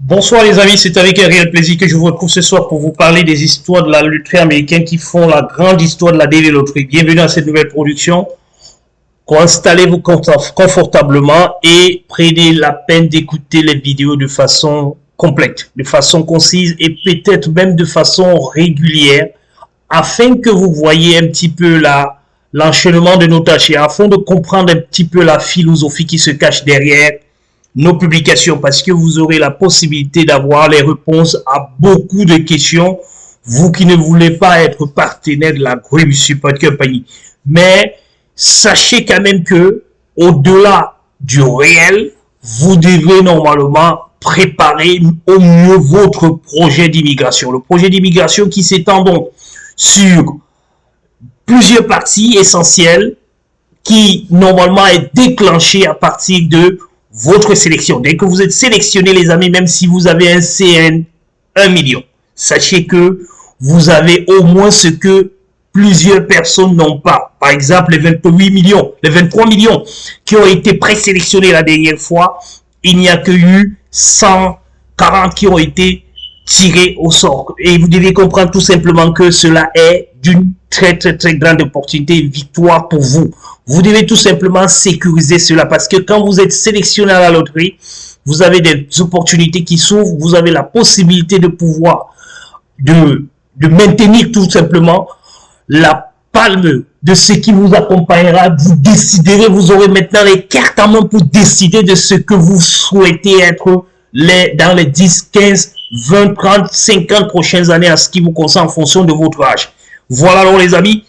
Bonsoir les amis, c'est avec un réel plaisir que je vous retrouve ce soir pour vous parler des histoires de la loterie américaine qui font la grande histoire de la DV Loterie. Bienvenue à cette nouvelle production. Installez-vous confortablement et prenez la peine d'écouter les vidéos de façon complète, de façon concise et peut-être même de façon régulière afin que vous voyez un petit peu l'enchaînement de nos tâches et afin de comprendre un petit peu la philosophie qui se cache derrière nos publications, parce que vous aurez la possibilité d'avoir les réponses à beaucoup de questions, vous qui ne voulez pas être partenaire de la Grim Support Company. Mais sachez quand même que au-delà du réel, vous devez normalement préparer au mieux votre projet d'immigration. Le projet d'immigration qui s'étend donc sur plusieurs parties essentielles qui normalement est déclenché à partir de votre sélection. Dès que vous êtes sélectionné, les amis, même si vous avez un CN 1 million, sachez que vous avez au moins ce que plusieurs personnes n'ont pas. Par exemple, les 28 millions, les 23 millions qui ont été présélectionnés la dernière fois, il n'y a que eu 140 qui ont été tirés au sort. Et vous devez comprendre tout simplement que cela est d'une très grande opportunité et victoire pour vous. Vous devez tout simplement sécuriser cela parce que quand vous êtes sélectionné à la loterie, vous avez des opportunités qui s'ouvrent, vous avez la possibilité de pouvoir de maintenir tout simplement la palme de ce qui vous accompagnera. Vous déciderez, vous aurez maintenant les cartes en main pour décider de ce que vous souhaitez être dans les 10, 15, 20, 30, 50 prochaines années à ce qui vous concerne en fonction de votre âge. Voilà alors les amis,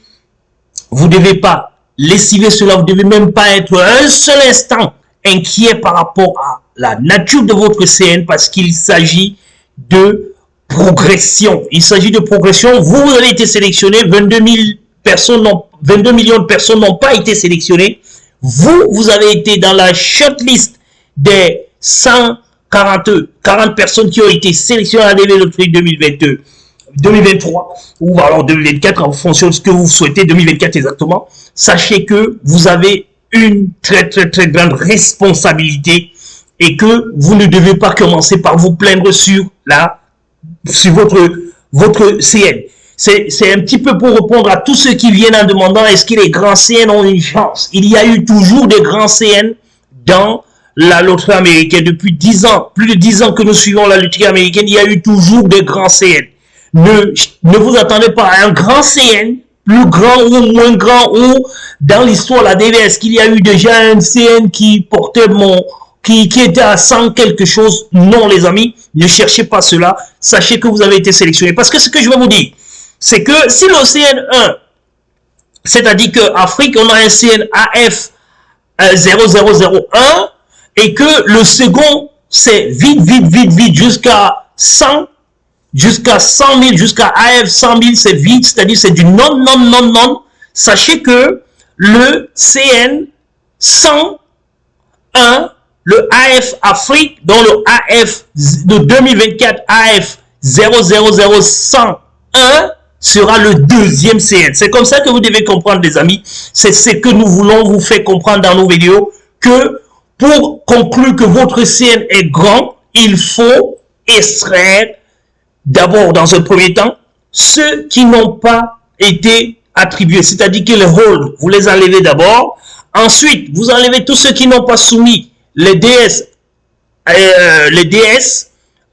vous ne devez pas lessiver cela, vous ne devez même pas être un seul instant inquiet par rapport à la nature de votre CN parce qu'il s'agit de progression. Il s'agit de progression. Vous avez été sélectionné, 22 millions de personnes n'ont pas été sélectionnées. Vous avez été dans la shortlist des 40 personnes qui ont été sélectionnées à la DV Loterie 2022. 2023 ou alors 2024 en fonction de ce que vous souhaitez, 2024 exactement. Sachez que vous avez une très grande responsabilité et que vous ne devez pas commencer par vous plaindre sur votre CN. C'est un petit peu pour répondre à tous ceux qui viennent en demandant est-ce que les grands CN ont une chance. Il y a eu toujours des grands CN dans la loterie américaine. Depuis 10 ans, plus de 10 ans que nous suivons la loterie américaine, il y a eu toujours des grands CN. Ne vous attendez pas à un grand CN, plus grand ou moins grand, ou dans l'histoire de la DV, est-ce qu'il y a eu déjà un CN qui portait qui était à 100 quelque chose? Non les amis, ne cherchez pas cela, sachez que vous avez été sélectionné. Parce que ce que je vais vous dire, c'est que si le CN1, c'est-à-dire qu'Afrique, on a un CN AF 0001, et que le second, c'est vite, jusqu'à 100, jusqu'à 100 000, jusqu'à AF 100 000, c'est vite, c'est-à-dire c'est du non. Sachez que le CN 101, le AF Afrique, dont le AF de 2024, AF 000101, sera le deuxième CN. C'est comme ça que vous devez comprendre, les amis. C'est ce que nous voulons vous faire comprendre dans nos vidéos, que pour conclure que votre CN est grand, il faut extraire d'abord, dans un premier temps, ceux qui n'ont pas été attribués, c'est-à-dire que les hold, vous les enlevez d'abord. Ensuite, vous enlevez tous ceux qui n'ont pas soumis les DS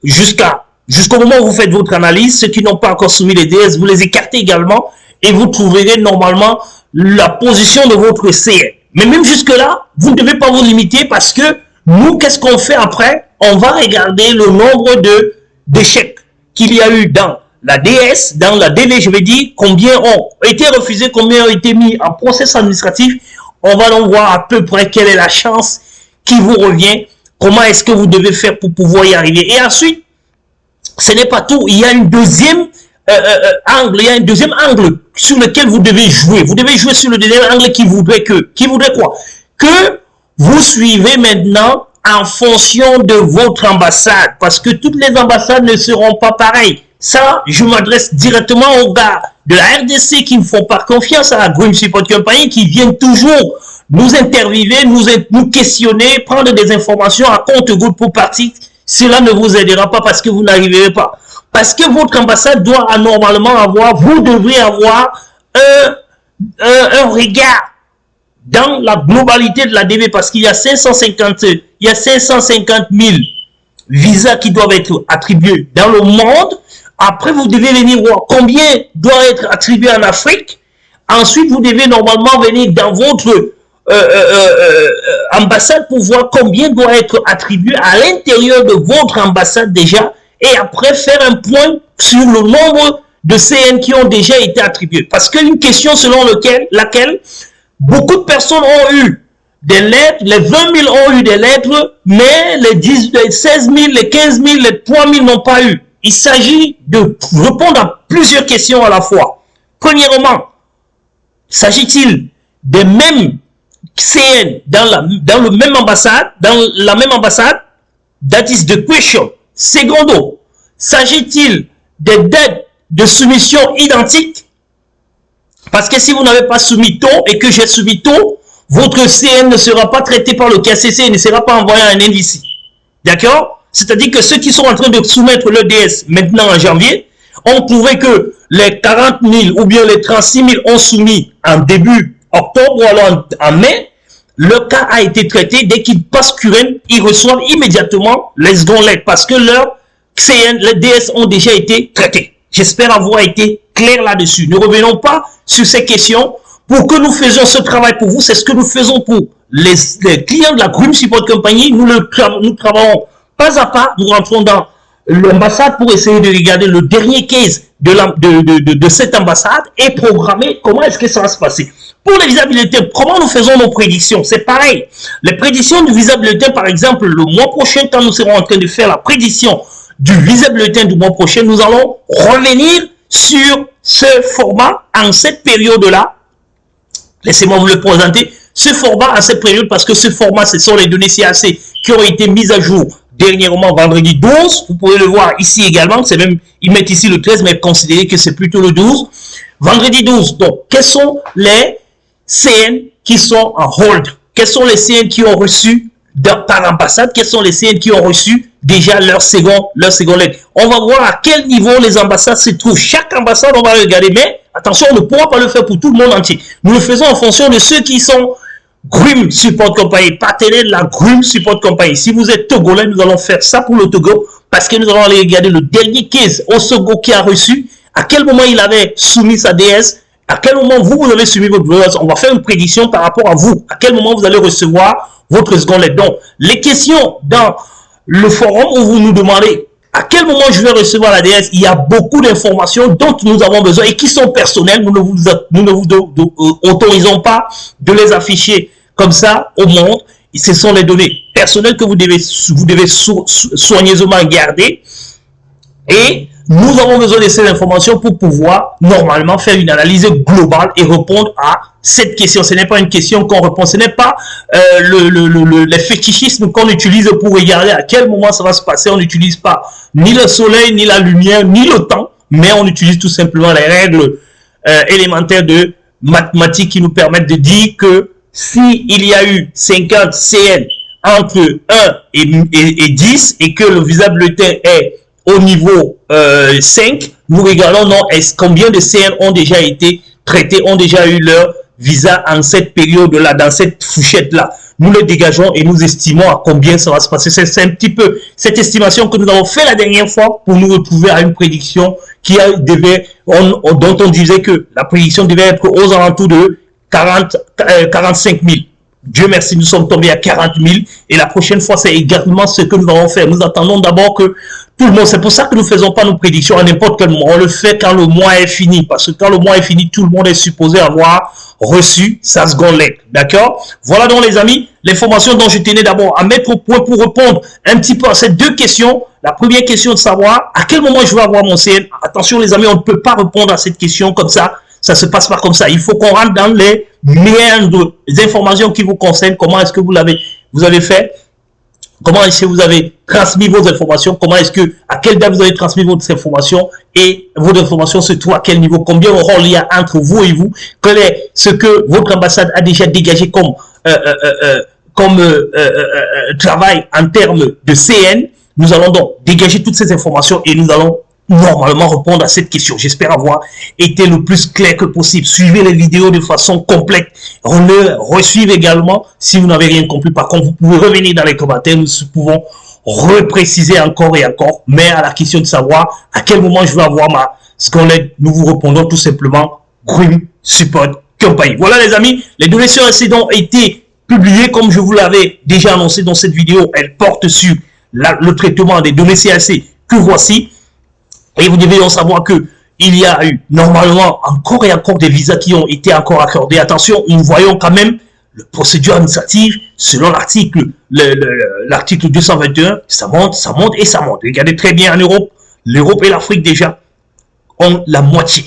jusqu'au moment où vous faites votre analyse. Ceux qui n'ont pas encore soumis les DS, vous les écartez également et vous trouverez normalement la position de votre CN. Mais même jusque-là, vous ne devez pas vous limiter parce que nous, qu'est-ce qu'on fait après? On va regarder le nombre d'échecs qu'il y a eu dans la DS, dans la DV, je vais dire, combien ont été refusés, combien ont été mis en processus administratif. On va donc voir à peu près quelle est la chance qui vous revient, comment est-ce que vous devez faire pour pouvoir y arriver. Et ensuite, ce n'est pas tout, il y a une deuxième angle sur lequel vous devez jouer. Vous devez jouer sur le deuxième angle qui voudrait quoi? Que vous suivez maintenant en fonction de votre ambassade, parce que toutes les ambassades ne seront pas pareilles. Ça, je m'adresse directement aux gars de la RDC qui ne font pas confiance à la Grim Support Company, qui viennent toujours nous interviewer, nous questionner, prendre des informations à compte-gouttes pour partir cela ne vous aidera pas parce que vous n'arriverez pas. Parce que votre ambassade doit normalement avoir, vous devrez avoir un regard dans la globalité de la DV parce qu'il y a 550 000 visas qui doivent être attribués dans le monde. Après, vous devez venir voir combien doit être attribué en Afrique. Ensuite, vous devez normalement venir dans votre ambassade pour voir combien doit être attribué à l'intérieur de votre ambassade déjà. Et après, faire un point sur le nombre de CN qui ont déjà été attribués. Parce qu'une question selon laquelle beaucoup de personnes ont eu des lettres, les 20 000 ont eu des lettres, mais les 16 000, les 15 000, les 3 000 n'ont pas eu. Il s'agit de répondre à plusieurs questions à la fois. Premièrement, s'agit-il des mêmes CN dans la même ambassade? That is the question. Secondo, s'agit-il des dates de soumission identiques? Parce que si vous n'avez pas soumis tôt et que j'ai soumis tôt, votre CN ne sera pas traité par le KCC et ne sera pas envoyé à un NDC. D'accord? C'est-à-dire que ceux qui sont en train de soumettre le DS maintenant en janvier ont trouvé que les 40 000 ou bien les 36 000 ont soumis en début octobre ou alors en mai. Le cas a été traité. Dès qu'ils passent QN, ils reçoivent immédiatement les secondes lettres parce que leurs CN, les DS ont déjà été traités. J'espère avoir été clair là-dessus. Ne revenons pas sur ces questions. Pour que nous faisions ce travail pour vous, c'est ce que nous faisons pour les clients de la Grim Support Company. Nous travaillons pas à pas. Nous rentrons dans l'ambassade pour essayer de regarder le dernier case de cette ambassade et programmer comment est-ce que ça va se passer. Pour les visas bulletins, comment nous faisons nos prédictions? C'est pareil. Les prédictions du visa bulletin, par exemple, le mois prochain, quand nous serons en train de faire la prédiction du visa bulletin du mois prochain, nous allons revenir sur ce format en cette période-là. Laissez-moi vous le présenter. Ce format en cette période, parce que ce format, ce sont les données CAC qui ont été mises à jour dernièrement vendredi 12. Vous pouvez le voir ici également. C'est même, ils mettent ici le 13, mais considérez que c'est plutôt le 12. Vendredi 12. Donc, quels sont les CN qui sont en hold? Quels sont les CN qui ont reçu par ambassade? Quels sont les CN qui ont reçu déjà leur second lettre? On va voir à quel niveau les ambassades se trouvent. Chaque ambassade, on va regarder, mais attention, on ne pourra pas le faire pour tout le monde entier. Nous le faisons en fonction de ceux qui sont Grim Support Company, partenaires de la Grim Support Company. Si vous êtes Togolais, nous allons faire ça pour le Togo parce que nous allons aller regarder le dernier case au Togo qui a reçu, à quel moment il avait soumis sa DS, à quel moment vous avez soumis votre DS. On va faire une prédiction par rapport à vous, à quel moment vous allez recevoir votre seconde lettre. Donc, les questions dans le forum où vous nous demandez à quel moment je vais recevoir la DS, il y a beaucoup d'informations dont nous avons besoin et qui sont personnelles. Nous ne vous autorisons pas de les afficher comme ça au monde. Et ce sont les données personnelles que vous devez soigneusement garder. Et nous avons besoin de ces informations pour pouvoir normalement faire une analyse globale et répondre à cette question. Ce n'est pas une question qu'on répond, ce n'est pas les fétichismes qu'on utilise pour regarder à quel moment ça va se passer. On n'utilise pas ni le soleil, ni la lumière, ni le temps, mais on utilise tout simplement les règles élémentaires de mathématiques qui nous permettent de dire que si il y a eu 50 CN entre 1 et 10 et que le visa bulletin est au niveau 5, nous regardons combien de CN ont déjà été traités, ont déjà eu leur visa en cette période-là, dans cette fourchette-là. Nous les dégageons et nous estimons à combien ça va se passer. C'est un petit peu cette estimation que nous avons fait la dernière fois pour nous retrouver à une prédiction dont on disait que la prédiction devait être aux alentours de 45 000. Dieu merci, nous sommes tombés à 40 000 et la prochaine fois, c'est également ce que nous allons faire. Nous attendons d'abord que tout le monde, c'est pour ça que nous ne faisons pas nos prédictions à n'importe quel moment. On le fait quand le mois est fini, parce que quand le mois est fini, tout le monde est supposé avoir reçu sa seconde lettre. D'accord? Voilà donc les amis, l'information dont je tenais d'abord à mettre au point pour répondre un petit peu à ces deux questions. La première question de savoir à quel moment je vais avoir mon CN. Attention les amis, on ne peut pas répondre à cette question comme ça. Ça se passe pas comme ça. Il faut qu'on rentre dans les méandres, les informations qui vous concernent. Comment est-ce que vous avez fait? Comment est-ce que vous avez transmis vos informations? Comment est-ce que, à quelle date vous avez transmis vos informations? Et vos informations se trouvent à quel niveau? Combien de rôle il y a entre vous et vous? Quel est ce que votre ambassade a déjà dégagé comme travail en termes de CN? Nous allons donc dégager toutes ces informations et nous allons normalement répondre à cette question. J'espère avoir été le plus clair que possible. Suivez les vidéos de façon complète. Resuivez également si vous n'avez rien compris. Par contre, vous pouvez revenir dans les commentaires. Nous pouvons repréciser encore et encore. Mais à la question de savoir à quel moment je vais avoir ma scolette, nous vous répondons tout simplement Grim Support Company. Voilà les amis, les données sur incident ont été publiées comme je vous l'avais déjà annoncé dans cette vidéo. Elles portent sur le traitement des données CAC que voici. Et vous devez donc savoir que il y a eu normalement encore et encore des visas qui ont été encore accordés. Attention, nous voyons quand même le procédure administrative selon l'article 221. Ça monte et ça monte. Regardez très bien en Europe. L'Europe et l'Afrique déjà ont la moitié.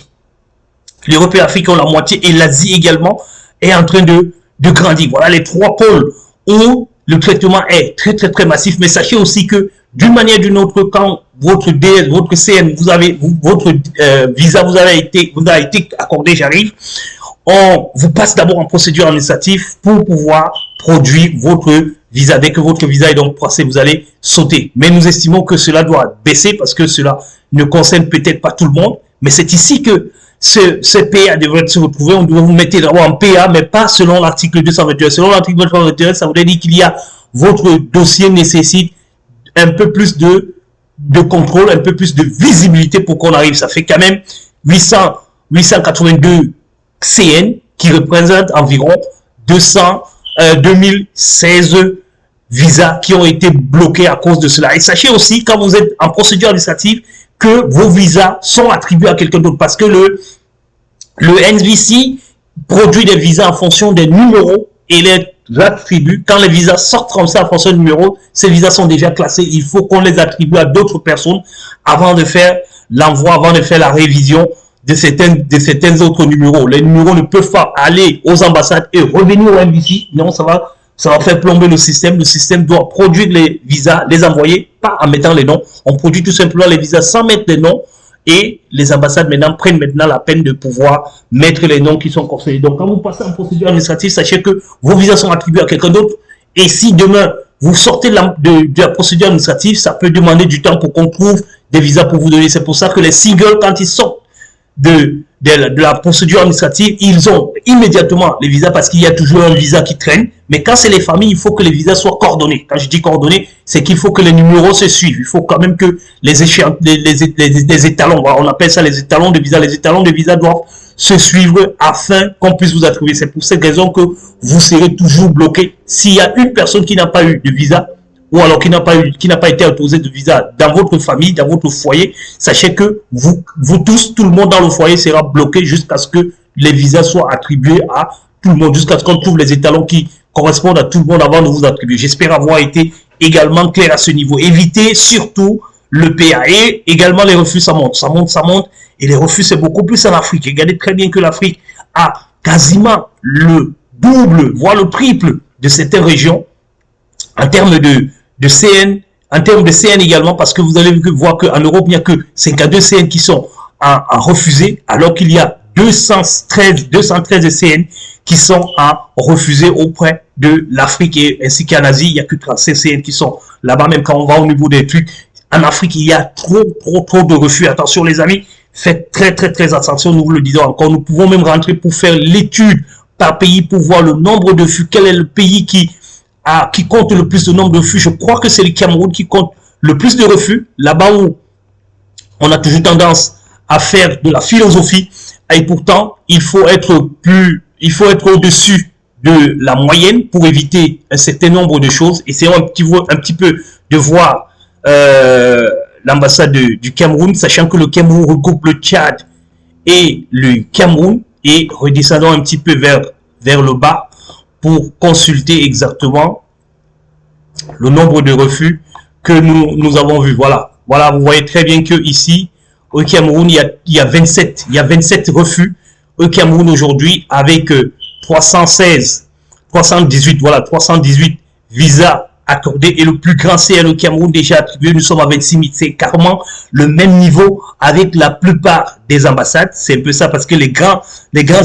L'Europe et l'Afrique ont la moitié et l'Asie également est en train de grandir. Voilà les trois pôles où le traitement est très massif. Mais sachez aussi que d'une manière ou d'une autre, quand votre DS, votre CN, votre visa vous a été accordé, j'arrive, on vous passe d'abord en procédure administrative pour pouvoir produire votre visa. Dès que votre visa est donc passé, vous allez sauter. Mais nous estimons que cela doit baisser parce que cela ne concerne peut-être pas tout le monde. Mais c'est ici que ce PA devrait se retrouver. On doit vous mettre d'abord en PA, mais pas selon l'article 221. Selon l'article 221, ça voudrait dire qu'il y a votre dossier nécessite un peu plus de contrôle, un peu plus de visibilité pour qu'on arrive. Ça fait quand même 882 CN qui représentent environ 2016 visas qui ont été bloqués à cause de cela. Et sachez aussi, quand vous êtes en procédure administrative, que vos visas sont attribués à quelqu'un d'autre parce que le NVC produit des visas en fonction des numéros et les attribue. Quand les visas sortent comme ça en fonction de numéro, ces visas sont déjà classés. Il faut qu'on les attribue à d'autres personnes avant de faire l'envoi, avant de faire la révision de certains autres numéros. Les numéros ne peuvent pas aller aux ambassades et revenir au NVC. Non, ça va faire plomber le système. Le système doit produire les visas, les envoyer, pas en mettant les noms. On produit tout simplement les visas sans mettre les noms. Et les ambassades maintenant prennent la peine de pouvoir mettre les noms qui sont conseillés. Donc, quand vous passez en procédure administrative, sachez que vos visas sont attribués à quelqu'un d'autre. Et si demain, vous sortez de la procédure administrative, ça peut demander du temps pour qu'on trouve des visas pour vous donner. C'est pour ça que les singles, quand ils sortent de la procédure administrative, ils ont immédiatement les visas parce qu'il y a toujours un visa qui traîne. Mais quand c'est les familles, il faut que les visas soient coordonnés. Quand je dis coordonnés, c'est qu'il faut que les numéros se suivent. Il faut quand même que les étalons, on appelle ça les étalons de visa. Les étalons de visa doivent se suivre afin qu'on puisse vous attribuer. C'est pour cette raison que vous serez toujours bloqué. S'il y a une personne qui n'a pas eu de visa, ou alors qui n'a pas été autorisé de visa dans votre famille, dans votre foyer, sachez que vous tous, tout le monde dans le foyer sera bloqué jusqu'à ce que les visas soient attribués à tout le monde, jusqu'à ce qu'on trouve les étalons qui correspondent à tout le monde avant de vous attribuer. J'espère avoir été également clair à ce niveau. Évitez surtout le PA et également les refus, ça monte. Et les refus, c'est beaucoup plus en Afrique. Regardez très bien que l'Afrique a quasiment le double, voire le triple de certaines régions en termes de CN, en termes de CN également, parce que vous allez voir qu'en Europe, il n'y a que 52 CN qui sont à refuser, alors qu'il y a 213 CN qui sont à refuser auprès de l'Afrique et ainsi qu'en Asie, il n'y a que 37 CN qui sont là-bas, même quand on va au niveau des trucs. En Afrique, il y a trop de refus. Attention les amis, faites très attention, nous vous le disons encore. Nous pouvons même rentrer pour faire l'étude par pays pour voir le nombre de refus. Quel est le pays qui compte le plus de nombre de refus? Je crois que c'est le Cameroun qui compte le plus de refus. Là-bas où on a toujours tendance à faire de la philosophie. Et pourtant, il faut être au-dessus de la moyenne pour éviter un certain nombre de choses. Essayons un petit peu de voir l'ambassade du Cameroun, sachant que le Cameroun regroupe le Tchad et le Cameroun, et redescendons un petit peu vers le bas pour consulter exactement le nombre de refus que nous avons vu. Voilà, vous voyez très bien que ici au Cameroun, il y a 27 refus au Cameroun aujourd'hui avec 318 visas accordés et le plus grand CN au Cameroun déjà attribué, nous sommes à 26 000. C'est carrément le même niveau avec la plupart des ambassades. C'est un peu ça parce que les grands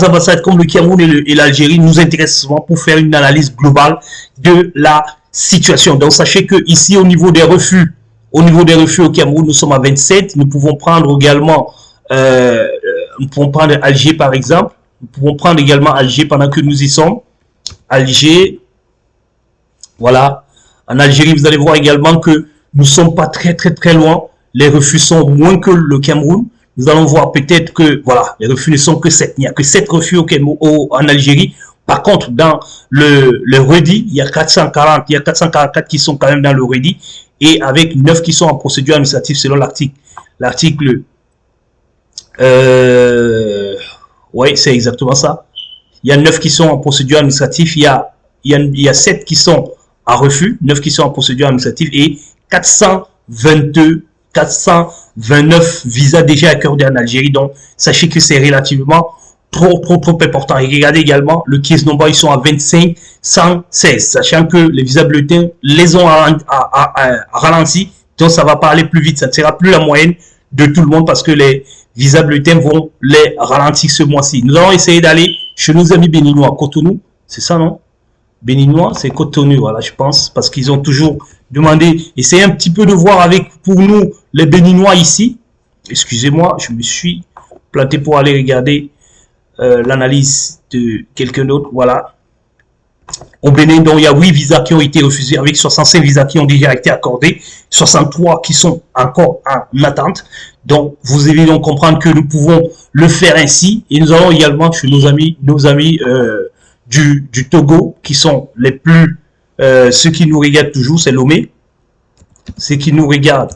ambassades comme le Cameroun et l'Algérie nous intéressent souvent pour faire une analyse globale de la situation. Donc sachez que ici au niveau des refus Au niveau des refus au Cameroun, nous sommes à 27. Nous pouvons prendre également, Alger par exemple. Nous pouvons prendre également Alger pendant que nous y sommes. Alger, voilà. En Algérie, vous allez voir également que nous ne sommes pas très loin. Les refus sont moins que le Cameroun. Nous allons voir peut-être que, voilà, les refus ne sont que 7. Il n'y a que 7 refus en Algérie. Par contre, dans le ready, il y a 440, il y a 444 qui sont quand même dans le ready. Et avec 9 qui sont en procédure administrative selon l'article, oui, c'est exactement ça. Il y a 9 qui sont en procédure administrative, il y a 7 qui sont à refus, 9 qui sont en procédure administrative et 429 visas déjà accordés en Algérie. Donc, sachez que c'est relativement trop important. Et regardez également, le case number, ils sont à 25 116, sachant que les visas bulletins les ont ralenti. Donc, ça va pas aller plus vite. Ça ne sera plus la moyenne de tout le monde parce que les visas bulletins vont les ralentir ce mois-ci. Nous allons essayer d'aller chez nos amis béninois, Cotonou. C'est ça, non? Béninois, c'est Cotonou, voilà, je pense, parce qu'ils ont toujours demandé. Essayez un petit peu de voir avec, pour nous, les béninois ici. Excusez-moi, je me suis planté pour aller regarder l'analyse de quelqu'un d'autre. Voilà. Au Bénin, donc, il y a 8 visas qui ont été refusés avec 65 visas qui ont déjà été accordés, 63 qui sont encore en attente. Donc, vous devez donc comprendre que nous pouvons le faire ainsi. Et nous allons également chez nos amis du Togo, qui sont les plus, ceux qui nous regardent toujours, c'est Lomé. Ceux qui nous regardent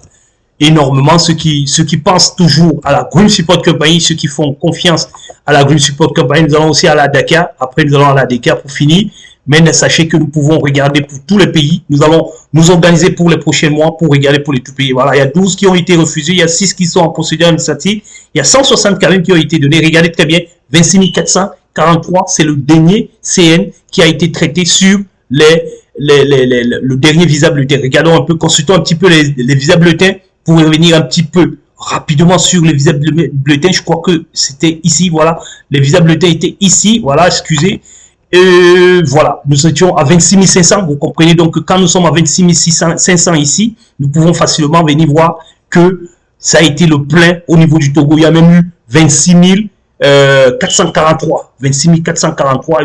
énormément, ceux qui pensent toujours à la Green Support Company, ceux qui font confiance à la Green Support Company. Nous allons aussi à la Dakar. Après, nous allons à la Dakar pour finir. Mais sachez que nous pouvons regarder pour tous les pays. Nous allons nous organiser pour les prochains mois pour regarder pour les tout pays. Voilà, il y a 12 qui ont été refusés. Il y a 6 qui sont en procédure administrative. Il y a 160 quand même qui ont été donnés. Regardez très bien. 26 443, c'est le dernier CN qui a été traité sur le dernier visa bulletin. Regardons un peu, consultons un petit peu les visas bulletins pour revenir un petit peu rapidement sur les visas bulletins. Je crois que c'était ici, voilà. Les visas bulletins étaient ici, voilà, excusez. Voilà, nous étions à 26 500. Vous comprenez donc que quand nous sommes à 26 500 ici, nous pouvons facilement venir voir que ça a été le plein au niveau du Togo. Il y a même eu 26 443 et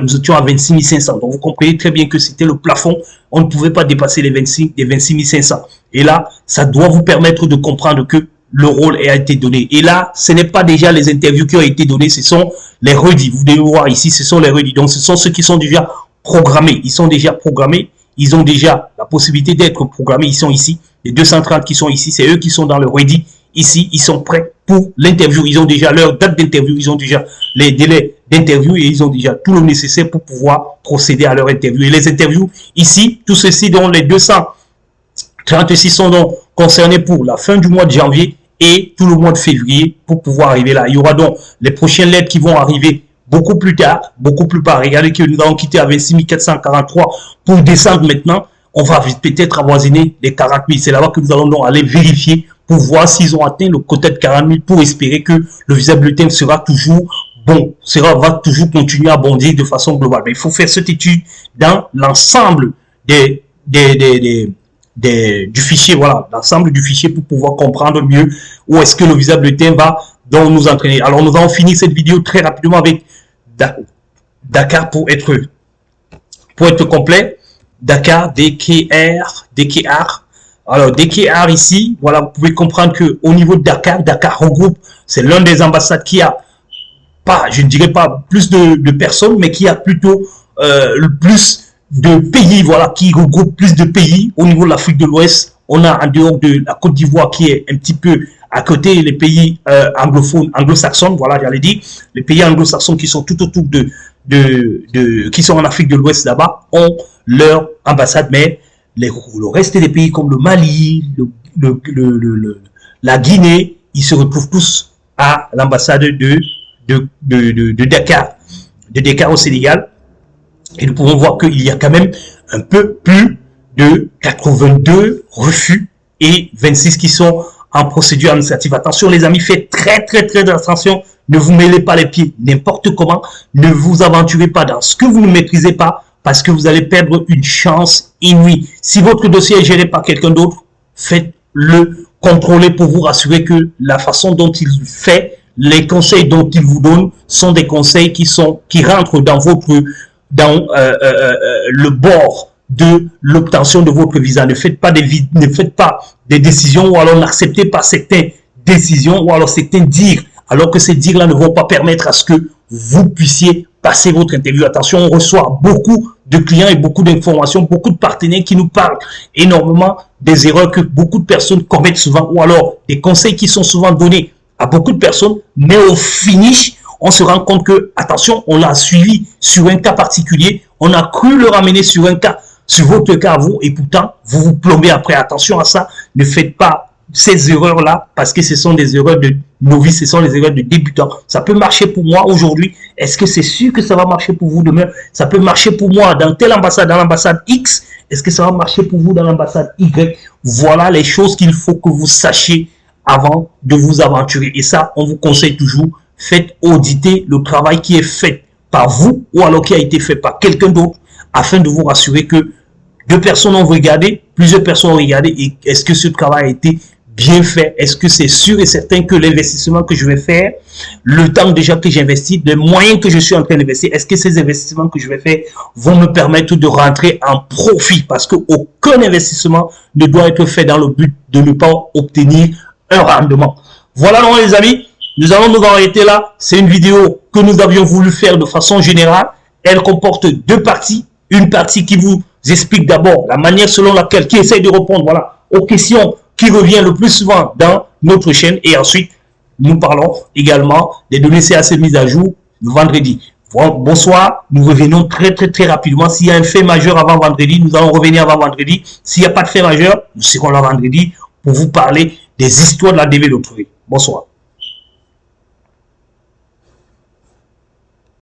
nous étions à 26 500. Donc vous comprenez très bien que c'était le plafond. On ne pouvait pas dépasser les 26 500. Et là, ça doit vous permettre de comprendre que le rôle a été donné. Et là, ce n'est pas déjà les interviews qui ont été données, ce sont les redits. Vous devez voir ici, ce sont les redits. Donc, ce sont ceux qui sont déjà programmés. Ils sont déjà programmés. Ils ont déjà la possibilité d'être programmés. Ils sont ici. Les 230 qui sont ici, c'est eux qui sont dans le redit. Ici, ils sont prêts pour l'interview. Ils ont déjà leur date d'interview. Ils ont déjà les délais d'interview et ils ont déjà tout le nécessaire pour pouvoir procéder à leur interview. Et les interviews ici, tout ceci dont les 236 sont donc concernés pour la fin du mois de janvier et tout le mois de février pour pouvoir arriver là. Il y aura donc les prochaines lettres qui vont arriver beaucoup plus tard, beaucoup plus tard. Regardez que nous allons quitter à 26 443 pour descendre maintenant. On va peut-être avoisiner les 40 000. C'est là-bas que nous allons donc aller vérifier pour voir s'ils ont atteint le quota de 40 000 pour espérer que le visa bulletin sera toujours bon, va toujours continuer à bondir de façon globale. Mais il faut faire cette étude dans l'ensemble du fichier, voilà, l'ensemble du fichier pour pouvoir comprendre mieux où est-ce que le visa bulletin va donc nous entraîner. Alors nous allons finir cette vidéo très rapidement avec Dakar pour être complet. Dakar, DKR. Alors DKR ici, voilà, vous pouvez comprendre que au niveau de Dakar regroupe, c'est l'un des ambassades qui a pas, je ne dirais pas plus de personnes, mais qui a plutôt le plus de pays, voilà, qui regroupe plus de pays au niveau de l'Afrique de l'Ouest. On a en dehors de la Côte d'Ivoire qui est un petit peu à côté, les pays anglophones, anglo-saxons, voilà, j'allais dire, les pays anglo-saxons qui sont tout autour qui sont en Afrique de l'Ouest là-bas, ont leur ambassade, mais le reste des pays comme le Mali, la Guinée, ils se retrouvent tous à l'ambassade de Dakar au Sénégal. Et nous pouvons voir qu'il y a quand même un peu plus de 82 refus et 26 qui sont en procédure administrative. Attention les amis, faites très attention. Ne vous mêlez pas les pieds n'importe comment. Ne vous aventurez pas dans ce que vous ne maîtrisez pas parce que vous allez perdre une chance inouïe. Si votre dossier est géré par quelqu'un d'autre, faites le contrôler pour vous rassurer que la façon dont il fait, les conseils dont il vous donne sont des conseils qui rentrent dans le bord de l'obtention de votre visa. Ne faites pas des décisions ou alors n'acceptez pas certaines décisions ou alors certains dires, alors que ces dires-là ne vont pas permettre à ce que vous puissiez passer votre interview. Attention, on reçoit beaucoup de clients et beaucoup d'informations, beaucoup de partenaires qui nous parlent énormément des erreurs que beaucoup de personnes commettent souvent ou alors des conseils qui sont souvent donnés à beaucoup de personnes, mais au finish, on se rend compte que, attention, on l'a suivi sur un cas particulier, on a cru le ramener sur un cas, sur votre cas à vous, et pourtant, vous vous plombez après. Attention à ça, ne faites pas ces erreurs-là, parce que ce sont des erreurs de novices, ce sont des erreurs de débutants. Ça peut marcher pour moi aujourd'hui. Est-ce que c'est sûr que ça va marcher pour vous demain? Ça peut marcher pour moi dans telle ambassade, dans l'ambassade X. Est-ce que ça va marcher pour vous dans l'ambassade Y? Voilà les choses qu'il faut que vous sachiez avant de vous aventurer. Et ça, on vous conseille toujours, faites auditer le travail qui est fait par vous ou alors qui a été fait par quelqu'un d'autre afin de vous rassurer que deux personnes ont regardé, plusieurs personnes ont regardé et est-ce que ce travail a été bien fait? Est-ce que c'est sûr et certain que l'investissement que je vais faire, le temps déjà que j'investis, les moyens que je suis en train d'investir, est-ce que ces investissements que je vais faire vont me permettre de rentrer en profit? Parce qu'aucun investissement ne doit être fait dans le but de ne pas obtenir un rendement. Voilà donc les amis, nous allons nous arrêter là. C'est une vidéo que nous avions voulu faire de façon générale. Elle comporte deux parties. Une partie qui vous explique d'abord la manière selon laquelle, qui essaye de répondre aux questions qui reviennent le plus souvent dans notre chaîne. Et ensuite, nous parlons également des données CAC mises à jour le vendredi. Bonsoir, nous revenons très rapidement. S'il y a un fait majeur avant vendredi, nous allons revenir avant vendredi. S'il n'y a pas de fait majeur, nous serons là vendredi pour vous parler des histoires de la développement. Bonsoir.